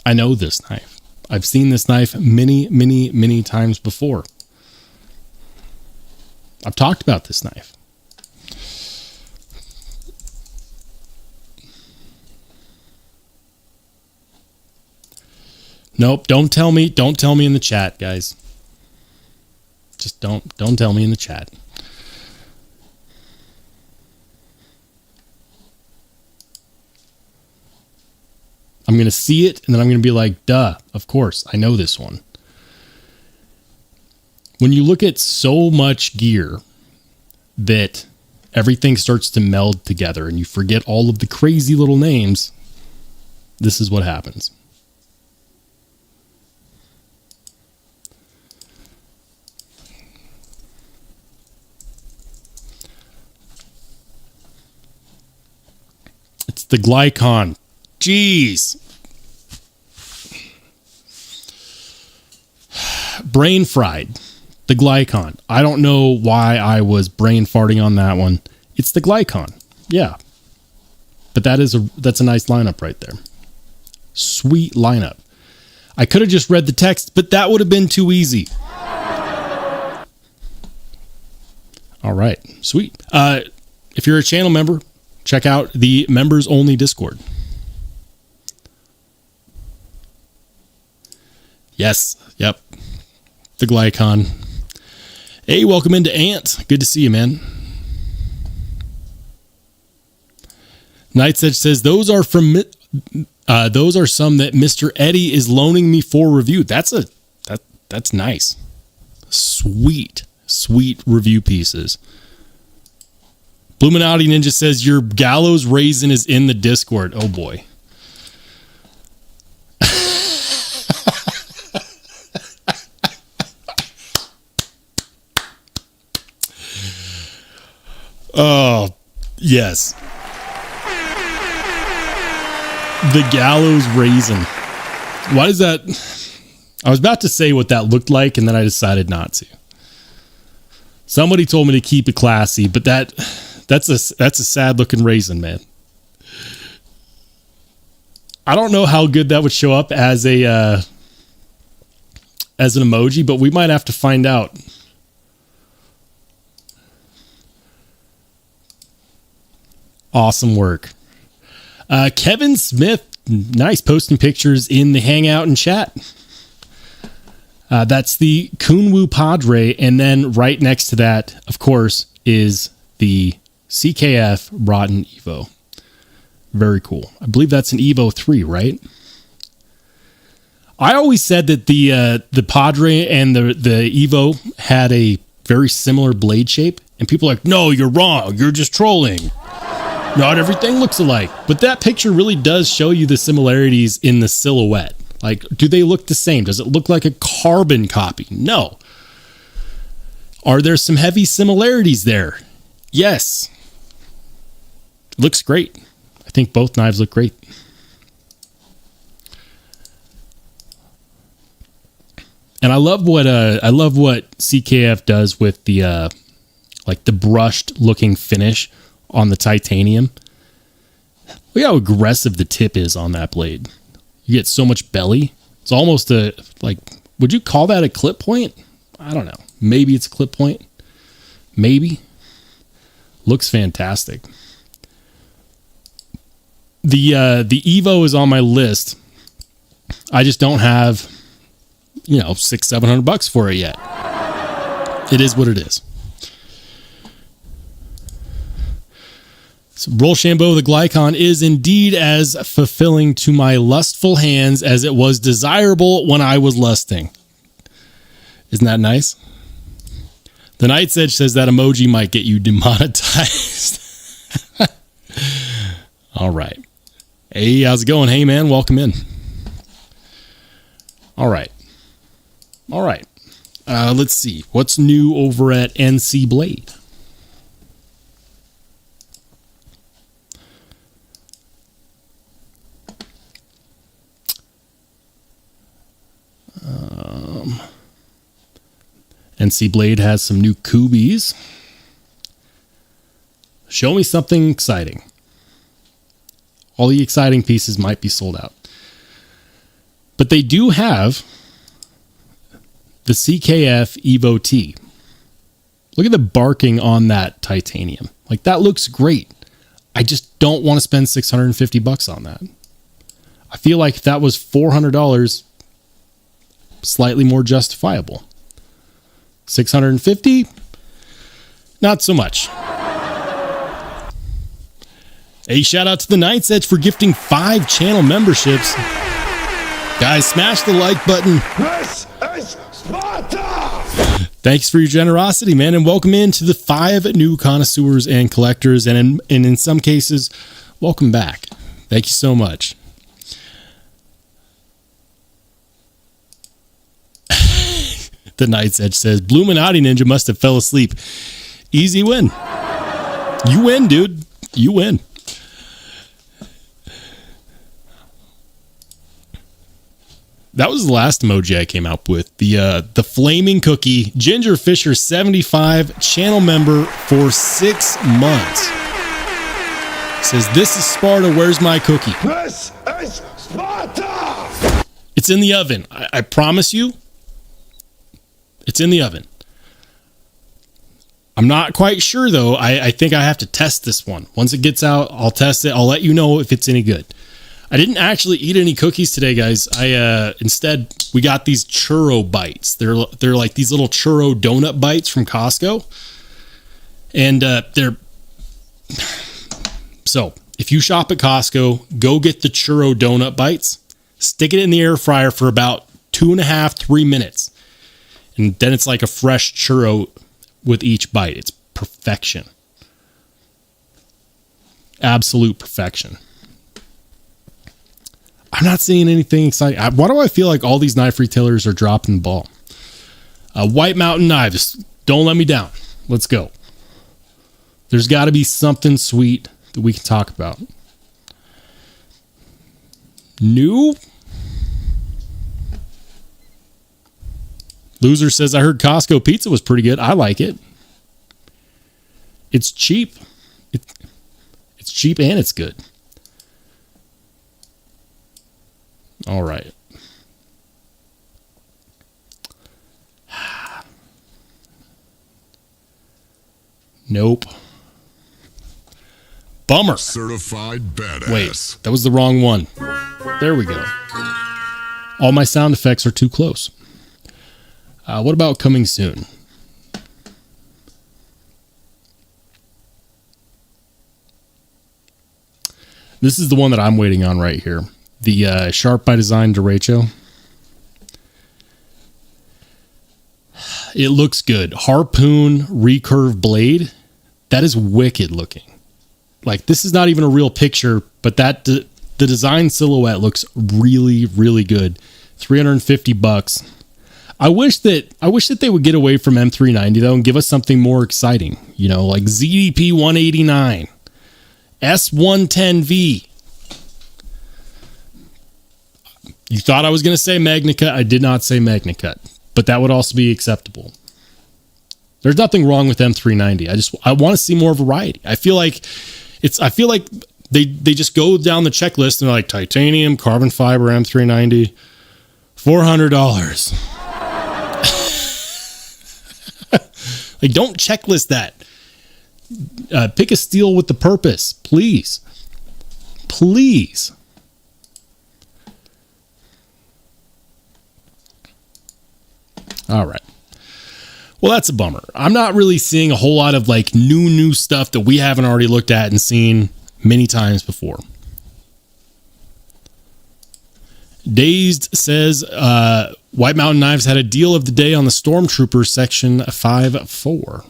I know this knife. I've seen this knife many times before. I've talked about this knife. Nope, don't tell me in the chat, guys. Just don't tell me in the chat. I'm going to see it, and then I'm going to be like, duh, of course, I know this one. When you look at so much gear that everything starts to meld together and you forget all of the crazy little names, this is what happens. It's the Glycon. Jeez. Brain fried. The Glycon. I don't know why I was brain farting on that one. It's the Glycon. Yeah. But that's a nice lineup right there. Sweet lineup. I could have just read the text, but that would have been too easy. All right. Sweet. If you're a channel member, check out the members only Discord. Yes. Yep. The Glycon. Hey, welcome into Ant. Good to see you, man. Night's Edge says those are some that Mr. Eddie is loaning me for review. That's nice. Sweet review pieces. Bluminati Ninja says your gallows raisin is in the Discord. Oh boy. Oh, yes. The gallows raisin. Why does that? I was about to say what that looked like, and then I decided not to. Somebody told me to keep it classy, but that's a sad looking raisin, man. I don't know how good that would show up as an emoji, but we might have to find out. Awesome work. Kevin Smith, nice, posting pictures in the Hangout and chat. That's the Kunwu Padre, and then right next to that, of course, is the CKF Rotten Evo. Very cool. I believe that's an Evo 3, right? I always said that the Padre and the Evo had a very similar blade shape, and people are like, no, you're wrong. You're just trolling. Not everything looks alike. But that picture really does show you the similarities in the silhouette. Like, do they look the same? Does it look like a carbon copy? No. Are there some heavy similarities there? Yes. Looks great. I think both knives look great. And I love what CKF does with the like the brushed looking finish on the titanium. Look how aggressive the tip is on that blade. You get so much belly. It's almost a, like, would you call that a clip point? I don't know. Maybe it's a clip point. Maybe. Looks fantastic. The Evo is on my list. I just don't have, $600-700 for it yet. It is what it is. So Rollshambo the Glycon is indeed as fulfilling to my lustful hands as it was desirable when I was lusting. Isn't that nice? The Night's Edge says that emoji might get you demonetized. All right. Hey, how's it going? Hey, man, welcome in. All right. Let's see. What's new over at NC Blade? NC Blade has some new Kubies. Show me something exciting. All the exciting pieces might be sold out. But they do have the CKF Evo T. Look at the barking on that titanium. Like, that looks great. I just don't want to spend $650 on that. I feel like if that was $400, slightly more justifiable. $650, not so much. A shout out to the Night's Edge for gifting 5 channel memberships. Guys, smash the like button. This is Sparta! Thanks for your generosity, man, and welcome in to the 5 new connoisseurs and collectors, and in some cases, welcome back. Thank you so much. The Night's Edge says, Bluminati Ninja must have fell asleep. Easy win. You win, dude. You win. That was the last emoji I came up with. The Flaming Cookie, Ginger Fisher 75, channel member for 6 months. Says, this is Sparta, where's my cookie? This is Sparta! It's in the oven. I promise you. It's in the oven. I'm not quite sure, though. I think I have to test this one. Once it gets out, I'll test it. I'll let you know if it's any good. I didn't actually eat any cookies today, guys. Instead, we got these churro bites. They're like these little churro donut bites from Costco. And so if you shop at Costco, go get the churro donut bites, stick it in the air fryer for about 2.5-3 minutes. And then it's like a fresh churro with each bite. It's perfection. Absolute perfection. I'm not seeing anything exciting. Why do I feel like all these knife retailers are dropping the ball? White Mountain Knives. Don't let me down. Let's go. There's got to be something sweet that we can talk about. New? Loser says, I heard Costco pizza was pretty good. I like it. It's cheap. It's cheap and it's good. All right. Nope. Bummer. Certified badass. Wait, that was the wrong one. There we go. All my sound effects are too close. What about coming soon? This is the one that I'm waiting on right here. The Sharp by Design derecho. It looks good. Harpoon recurve blade. That is wicked looking. Like, this is not even a real picture, but the design silhouette looks really, really good. $350. I wish that they would get away from M390 though and give us something more exciting. You know, like ZDP 189, S110V. You thought I was going to say MagnaCut. I did not say MagnaCut, but that would also be acceptable. There's nothing wrong with M390. I want to see more variety. I feel like they just go down the checklist and they're like titanium, carbon fiber, M390, $400. Like, don't checklist that. Pick a steel with the purpose, please. Please. All right. Well, that's a bummer. I'm not really seeing a whole lot of like new stuff that we haven't already looked at and seen many times before. Dazed says White Mountain Knives had a deal of the day on the Stormtrooper section 5.4.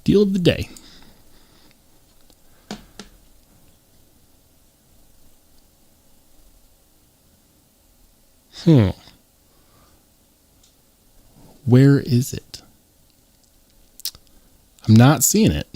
Deal of the day. Where is it? I'm not seeing it.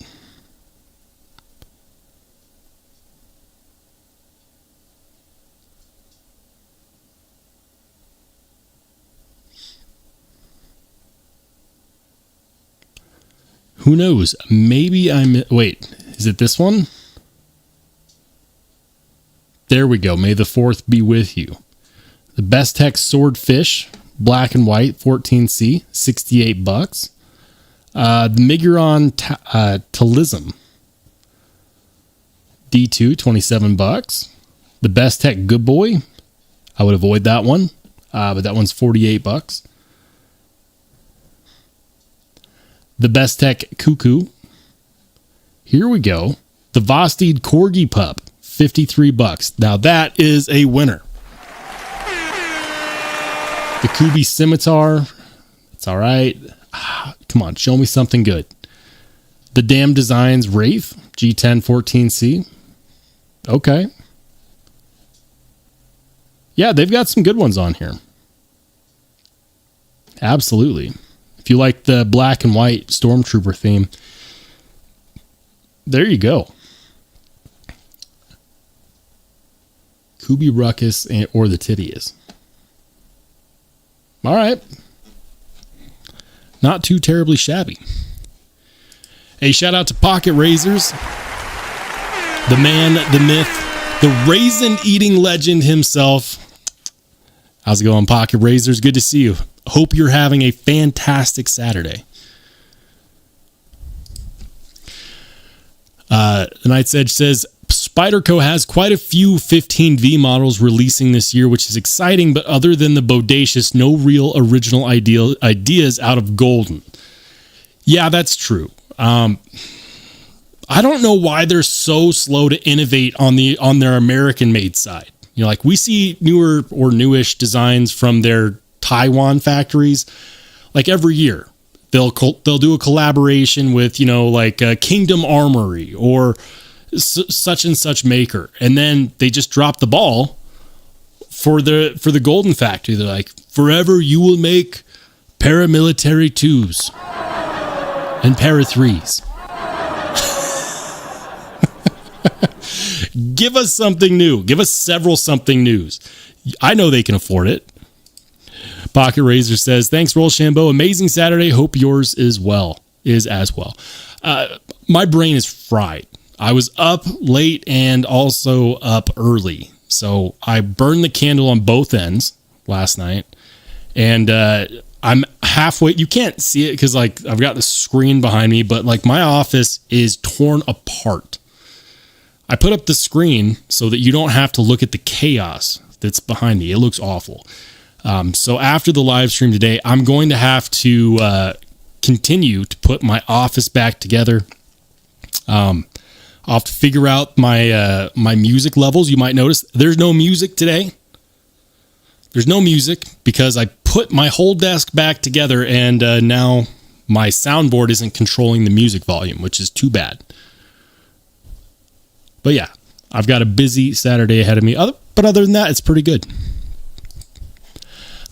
Who knows? Maybe wait, is it this one? There we go. May the 4th be with you. The bestech Swordfish, black and white, 14C, $68. The Miguron Talism, D2, $27. The bestech Good Boy, I would avoid that one, but that one's $48. The bestech Cuckoo. Here we go. The Vosteed Corgi Pup, $53. Now that is a winner. The Kubi Scimitar. It's all right. Come on, show me something good. The Damn Designs Wraith, G10 14C. Okay. Yeah, they've got some good ones on here. Absolutely. If you like the black and white Stormtrooper theme, there you go. Kubi Ruckus or the Titius. All right. Not too terribly shabby. Hey, shout out to Pocket Razors. The man, the myth, the raisin-eating legend himself. How's it going, Pocket Razors? Good to see you. Hope you're having a fantastic Saturday. The Night's Edge says, Spyderco has quite a few 15V models releasing this year, which is exciting, but other than the bodacious, no real original ideas out of Golden. Yeah, that's true. I don't know why they're so slow to innovate on their American-made side. You know, like we see newer or newish designs from their Taiwan factories, like every year. They'll do a collaboration with, you know, like Kingdom Armory or such and such maker, and then they just drop the ball for the Golden factory. They're like, forever you will make paramilitary 2s and para 3s. Give us something new. Give us several something news. I know they can afford it. Pocket Razor says, thanks, Rollshambo. Amazing Saturday. Hope yours is as well. My brain is fried. I was up late and also up early. So I burned the candle on both ends last night. And I'm halfway. You can't see it because like I've got the screen behind me, but like my office is torn apart. I put up the screen so that you don't have to look at the chaos that's behind me. It looks awful. So after the live stream today, I'm going to have to continue to put my office back together. I'll have to figure out my music levels. You might notice there's no music today. There's no music because I put my whole desk back together, and now my soundboard isn't controlling the music volume, which is too bad. But yeah, I've got a busy Saturday ahead of me. But other than that, it's pretty good.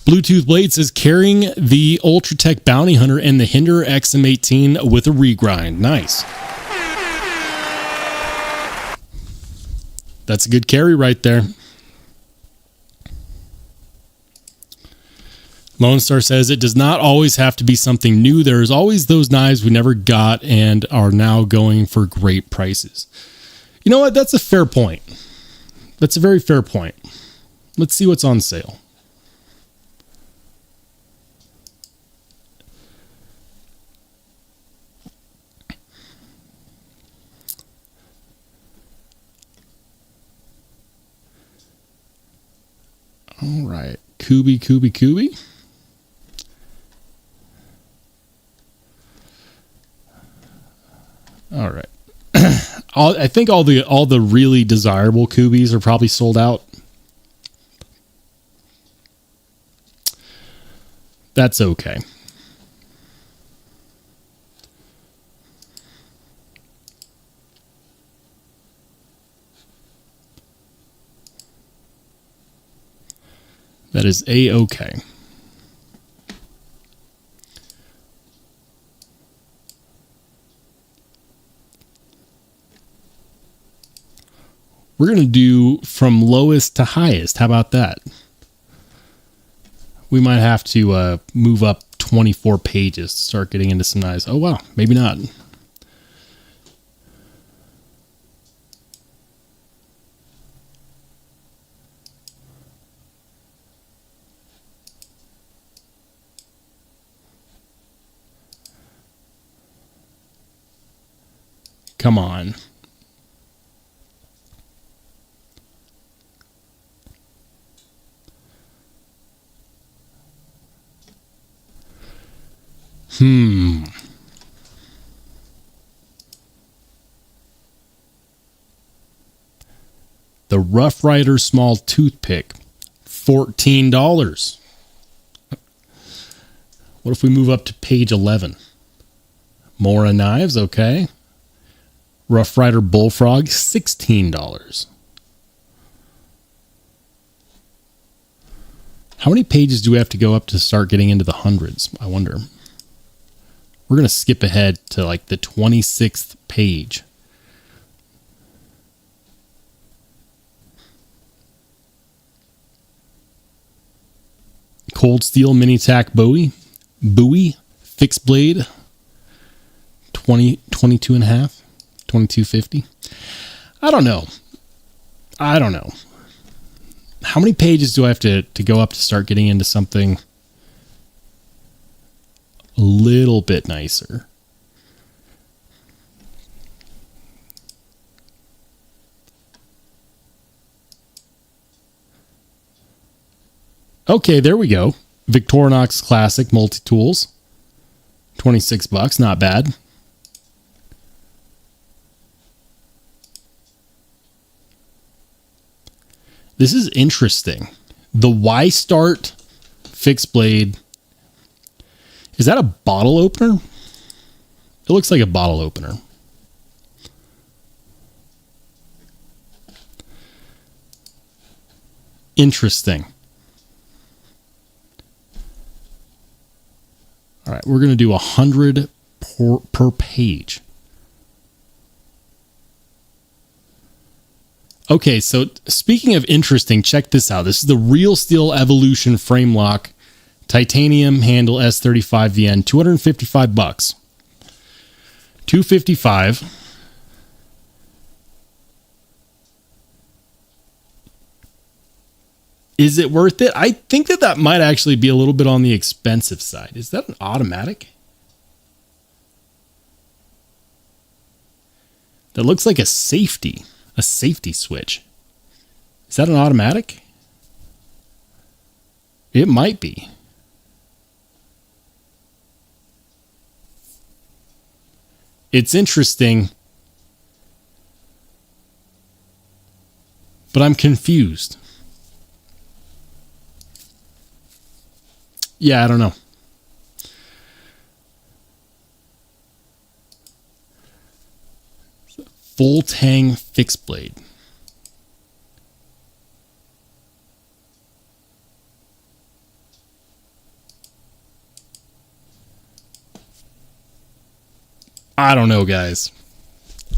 Bluetooth Blade says carrying the Ultratech Bounty Hunter and the Hinder XM18 with a regrind. Nice. That's a good carry right there. Lone Star says it does not always have to be something new. There's always those knives we never got and are now going for great prices. You know what? That's a fair point. That's a very fair point. Let's see what's on sale. All right. Kubi. All right. I think all the really desirable Kubis are probably sold out. That's okay. That is A-okay. We're going to do from lowest to highest. How about that? We might have to move up 24 pages to start getting into some knives. Oh, wow. Maybe not. Come on. The Rough Rider Small Toothpick, $14. What if we move up to page 11? Mora Knives, okay. Rough Rider Bullfrog, $16. How many pages do we have to go up to start getting into the hundreds? I wonder. We're going to skip ahead to like the 26th page. Cold Steel Mini Tack Bowie, fixed blade, 22 and a half, 22.50. I don't know. How many pages do I have to go up to start getting into something a little bit nicer? Okay, there we go. Victorinox Classic Multi-Tools. $26, not bad. This is interesting. The Y-Start fixed blade. Is that a bottle opener? It looks like a bottle opener. Interesting. All right, we're going to do 100 per page. Okay, so speaking of interesting, check this out. This is the Real Steel Evolution Frame Lock Titanium Handle S35VN, $255. $255. Is it worth it? I think that might actually be a little bit on the expensive side. Is that an automatic? That looks like a safety switch. Is that an automatic? It might be. It's interesting, but I'm confused. Yeah, I don't know. Full tang fixed blade. I don't know, guys.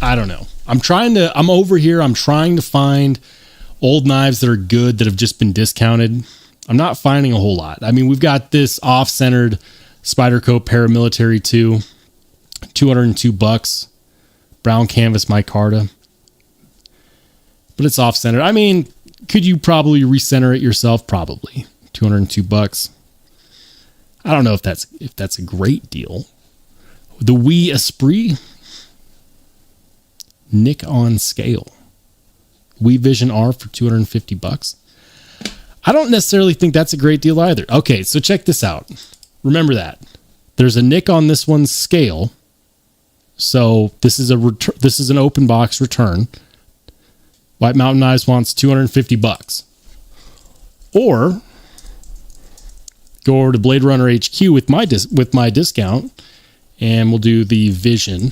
I don't know. I'm over here. I'm trying to find old knives that are good that have just been discounted. I'm not finding a whole lot. I mean, we've got this off-centered Spyderco Paramilitary 2, $202, brown canvas micarta, but it's off-centered. I mean, could you probably recenter it yourself? Probably. $202. I don't know if that's a great deal. The Wee Esprit Nick on scale. Wee Vision R for $250. I don't necessarily think that's a great deal either. Okay, so check this out. Remember that. There's a nick on this one's scale. So this is an open box return. White Mountain Knives wants $250. Or go over to Blade Runner HQ with my discount, and we'll do the Vision.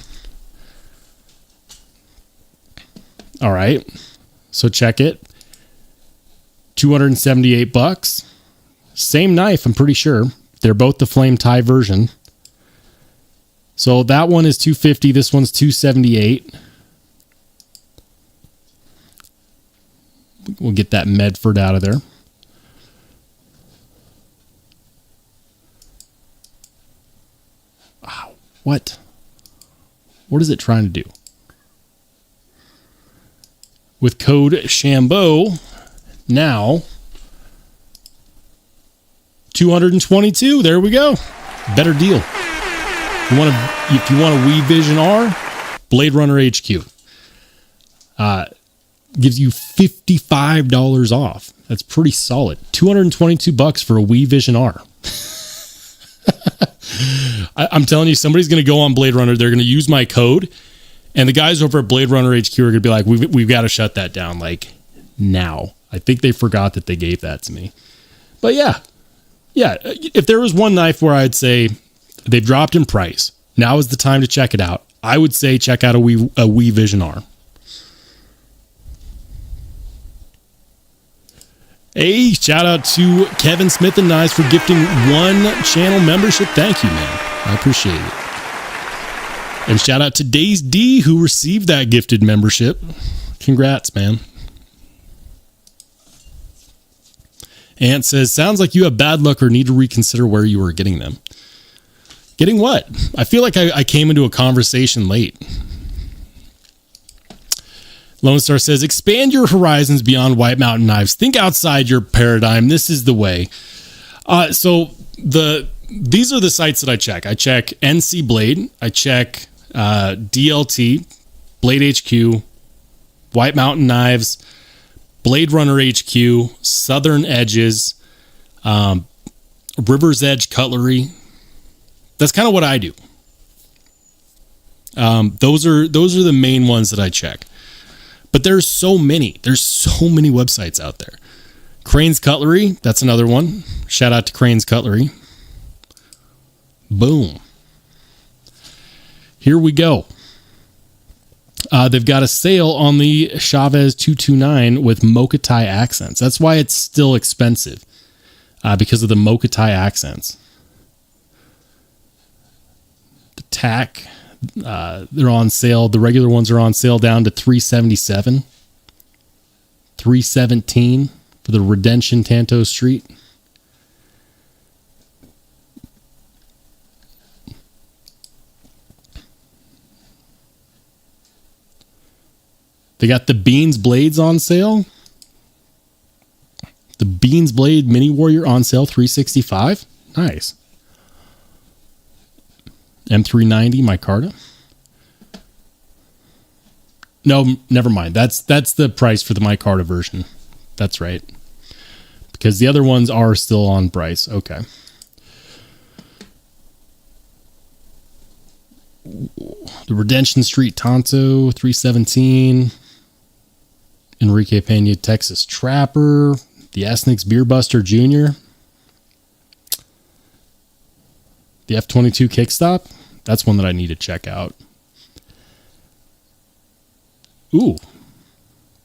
All right. So check it. $278. Same knife, I'm pretty sure. They're both the flame tie version. So that one is $250. This one's $278. We'll get that Medford out of there. Wow. What is it trying to do? With code Shambo, now $222. There we go. Better deal. If you want a Wee Vision R, Blade Runner HQ. Gives you $55 off. That's pretty solid. $222 for a Wee Vision R. I'm telling you, somebody's going to go on Blade Runner. They're going to use my code, and the guys over at Blade Runner HQ are going to be like, we've got to shut that down, like, now. I think they forgot that they gave that to me. But yeah. If there was one knife where I'd say they've dropped in price, now is the time to check it out. I would say check out a Wee Vision R. Hey, shout out to Kevin Smith and Knives for gifting 1 channel membership. Thank you, man. I appreciate it. And shout out to Days D who received that gifted membership. Congrats, man. Ant says, sounds like you have bad luck or need to reconsider where you were getting them. Getting what? I feel like I came into a conversation late. Lone Star says, expand your horizons beyond White Mountain Knives. Think outside your paradigm. This is the way. So these are the sites that I check. I check NC Blade. I check DLT, Blade HQ, White Mountain Knives, Blade Runner HQ, Southern Edges, River's Edge Cutlery. That's kind of what I do. Those are the main ones that I check. But there's so many. There's so many websites out there. Crane's Cutlery, that's another one. Shout out to Crane's Cutlery. Boom. Here we go. They've got a sale on the Chavez 229 with mocha tie accents. That's why it's still expensive, because of the mocha tie accents. The tack, they're on sale. The regular ones are on sale down to $377, $317 for the Redemption Tanto Street. They got the Beans Blades on sale. The Beans Blade Mini Warrior on sale, $365. Nice. M390 micarta. No, never mind. That's the price for the micarta version. That's right. Because the other ones are still on price. Okay. The Redemption Street Tonto, $317. Enrique Pena Texas Trapper. The Esnix Beer Buster Jr. The F22 Kickstop. That's one that I need to check out. Ooh.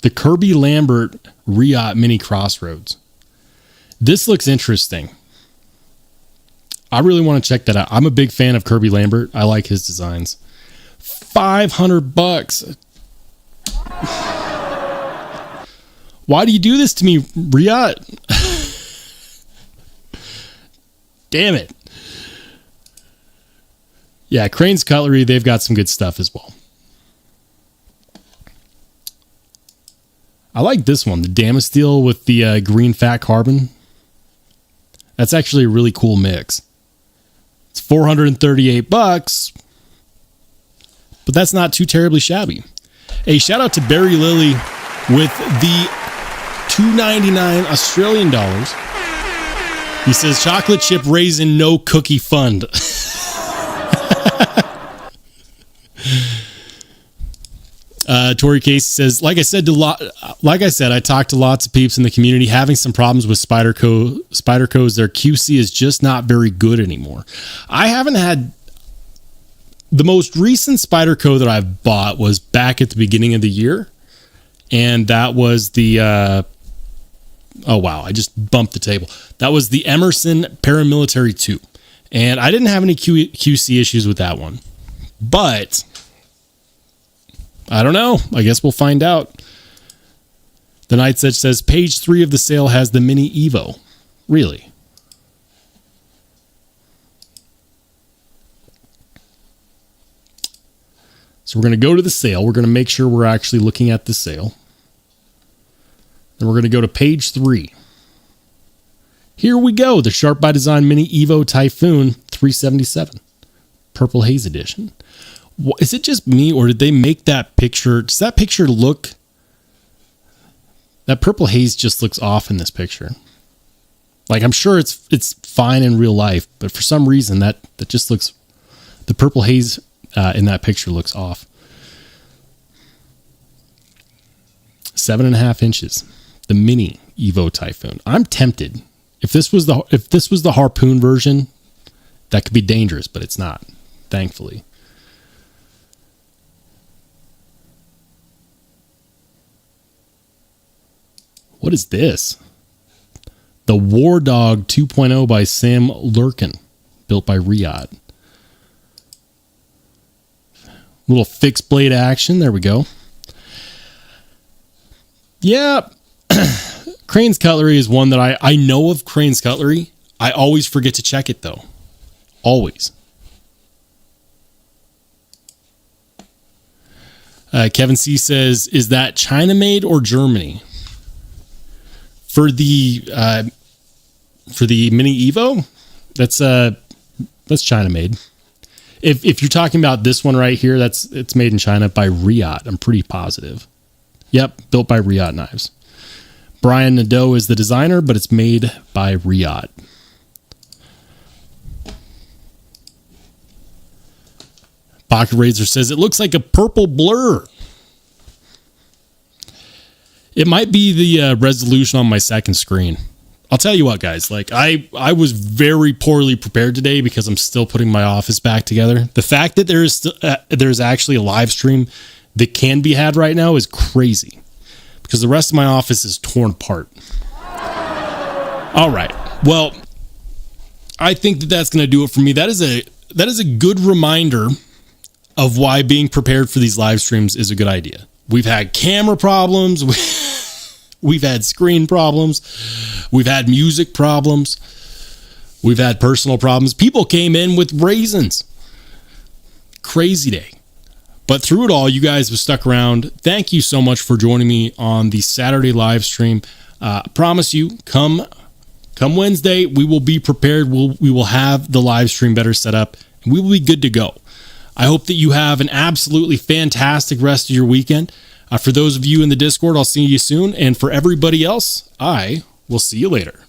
The Kirby Lambert Riot Mini Crossroads. This looks interesting. I really want to check that out. I'm a big fan of Kirby Lambert. I like his designs. $500. Why do you do this to me, Riyadh? Damn it. Yeah, Crane's Cutlery, they've got some good stuff as well. I like this one, the Damasteel with the green fat carbon. That's actually a really cool mix. It's $438, but that's not too terribly shabby. Hey, shout out to Barry Lilly with the $2.99 Australian dollars. He says, chocolate chip raisin, no cookie fund. Tori Casey says, like I said, I talked to lots of peeps in the community having some problems with Spyderco's. Their QC is just not very good anymore. I haven't had the most recent Spyderco that I've bought was back at the beginning of the year. And that was the, oh wow, I just bumped the table. That was the Emerson Paramilitary 2. And I didn't have any QC issues with that one. But I don't know. I guess we'll find out. The Night Edge says, page 3 of the sale has the Mini Evo. Really? So we're going to go to the sale. We're going to make sure we're actually looking at the sale. Then we're going to go to page 3. Here we go. The Sharp by Design Mini Evo Typhoon 377. Purple Haze Edition. Is it just me, or did they make that picture? Does that picture look... That purple haze just looks off in this picture. Like, I'm sure it's fine in real life, but for some reason that just looks... The purple haze in that picture looks off. 7.5 inches. The Mini Evo Typhoon. I'm tempted. If this was the Harpoon version, that could be dangerous, but it's not, thankfully. What is this? The War Dog 2.0 by Sam Lurkin, built by Riyadh. Little fixed blade action. There we go. Yeah. Crane's Cutlery is one that I know of. Crane's Cutlery. I always forget to check it, though. Always. Kevin C says, is that China made or Germany? For the Mini Evo, that's China made. If you're talking about this one right here, it's made in China by Riyadh. I'm pretty positive. Yep, built by Riyadh Knives. Brian Nadeau is the designer, but it's made by Riyadh. Pocket Razor says it looks like a purple blur. It might be the resolution on my second screen. I'll tell you what, guys. Like I was very poorly prepared today because I'm still putting my office back together. The fact that there's actually a live stream that can be had right now is crazy because the rest of my office is torn apart. All right. Well, I think that's going to do it for me. That is a good reminder of why being prepared for these live streams is a good idea. We've had camera problems. We've had screen problems. We've had music problems. We've had personal problems. People came in with raisins. Crazy day. But through it all, you guys have stuck around. Thank you so much for joining me on the Saturday live stream. I promise you, come Wednesday, we will be prepared. We will have the live stream better set up, and we will be good to go. I hope that you have an absolutely fantastic rest of your weekend. For those of you in the Discord, I'll see you soon. And for everybody else, I will see you later.